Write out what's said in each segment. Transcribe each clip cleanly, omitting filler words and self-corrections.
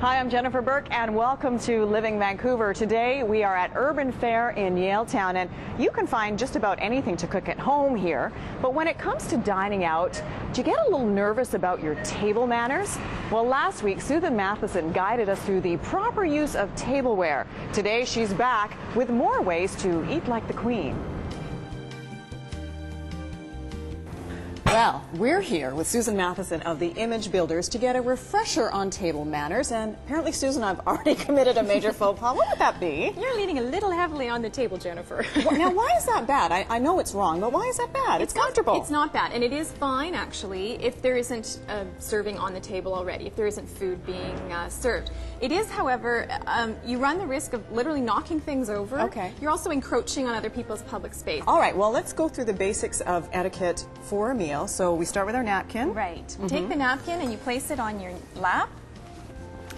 Hi, I'm Jennifer Burke, and welcome to Living Vancouver. Today we are at Urban Fare in Yaletown, and you can find just about anything to cook at home here. But when it comes to dining out, do you get a little nervous about your table manners? Well, last week Susan Matheson guided us through the proper use of tableware. Today she's back with more ways to eat like the Queen. Well, we're here with Susan Matheson of the Image Builders to get a refresher on table manners, and apparently, Susan, I've already committed a major faux pas. What would that be? You're leaning a little heavily on the table, Jennifer. Now, why is that bad? I know it's wrong, but why is that bad? It's comfortable. It's not bad, and it is fine, actually, if there isn't serving on the table already, if there isn't food being served. It is, however, you run the risk of literally knocking things over. Okay. You're also encroaching on other people's public space. All right, well, let's go through the basics of etiquette for a meal. So we start with our napkin. Right. Take the napkin and you place it on your lap.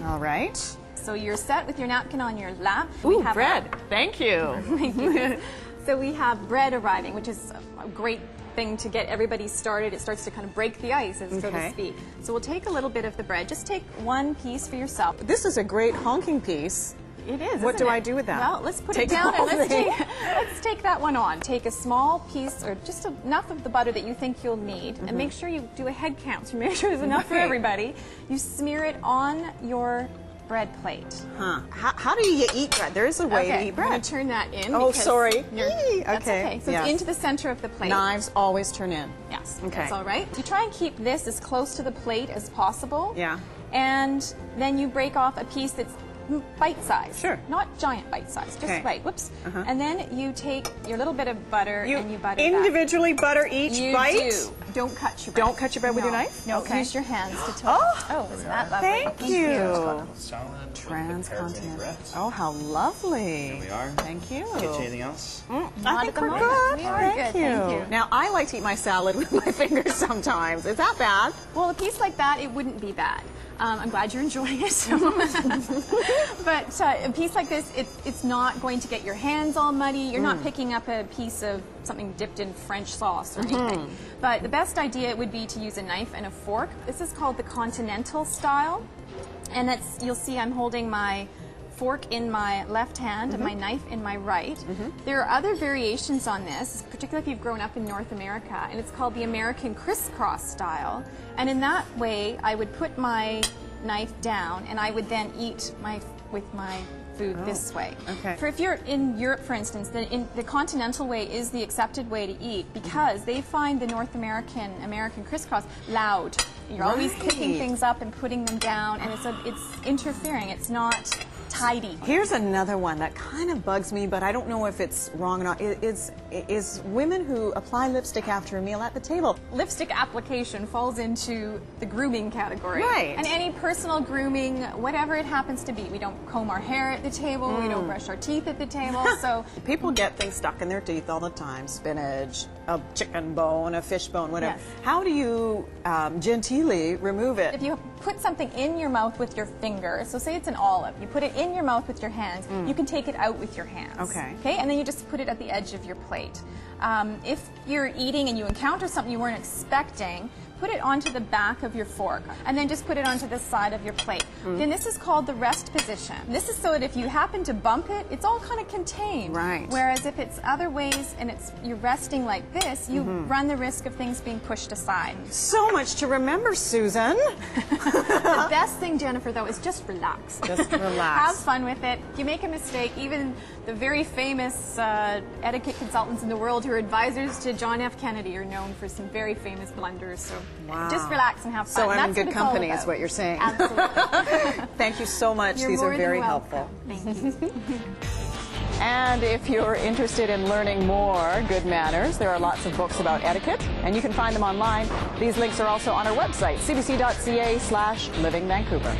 All right. So you're set with your napkin on your lap. Ooh, we have bread. Thank you. Thank you. So we have bread arriving, which is a great thing to get everybody started. It starts to kind of break the ice, so to speak. So we'll take a little bit of the bread. Just take one piece for yourself. This is a great honking piece. It is. What do I do with that? Well, let's put it down and let's take that one on. Take a small piece or just enough of the butter that you think you'll need, and make sure you do a head count to make sure there's enough for everybody. You smear it on your bread plate. Huh. How do you eat bread? There is a way to eat bread. I'm going to turn that in. Oh, sorry. That's okay. So it's into the center of the plate. Knives always turn in. Yes. Okay. That's all right. You try and keep this as close to the plate as possible. Yeah. And then you break off a piece that's bite size. Sure. Not giant bite size, just right. Whoops. And then you take your little bit of butter and you butter individually butter each bite? You do. Don't cut your bread. Don't cut your bread with your knife? No, use your hands to toast. Oh, isn't that lovely? Thank you. Salad. Transcontinental. Oh, how lovely. Here we are. Thank you. Get you anything else? I think we're good. We are good. Thank you. Now, I like to eat my salad with my fingers sometimes. Is that bad? Well, a piece like that, it wouldn't be bad. I'm glad you're enjoying it. But a piece like this, it's not going to get your hands all muddy. You're not picking up a piece of something dipped in French sauce or anything. But the best idea would be to use a knife and a fork. This is called the continental style. And that's, you'll see I'm holding my fork in my left hand and my knife in my right. There are other variations on this, particularly if you've grown up in North America, and it's called the American crisscross style. And in that way, I would put my knife down and I would then eat with my food this way. Okay. For if you're in Europe, for instance, the continental way is the accepted way to eat because they find the North American crisscross loud. You're always picking things up and putting them down, and it's interfering. It's not tidy. Here's another one that kind of bugs me, but I don't know if it's wrong or not. Is women who apply lipstick after a meal at the table. Lipstick application falls into the grooming category. Right. And any personal grooming, whatever it happens to be. We don't comb our hair at the table. We don't brush our teeth at the table. So people get things stuck in their teeth all the time. Spinach, a chicken bone, a fish bone, whatever. Yes. How do you genteelly remove it? If you put something in your mouth with your finger, so say it's an olive, you put it in your mouth with your hands, you can take it out with your hands. Okay. Okay, and then you just put it at the edge of your plate. If you're eating and you encounter something you weren't expecting, put it onto the back of your fork and then just put it onto the side of your plate. Then this is called the rest position. This is so that if you happen to bump it, it's all kind of contained. Right. Whereas if it's other ways and you're resting like this, you run the risk of things being pushed aside. So much to remember, Susan. The best thing, Jennifer, though, is just relax. Just relax. Have fun with it. If you make a mistake, even the very famous etiquette consultants in the world who are advisors to John F. Kennedy are known for some very famous blunders. So just relax and have fun. So I'm in good company is what you're saying. Absolutely. Thank you so much. These are very helpful. Thank you. And if you're interested in learning more good manners, there are lots of books about etiquette, and you can find them online. These links are also on our website, cbc.ca/livingvancouver.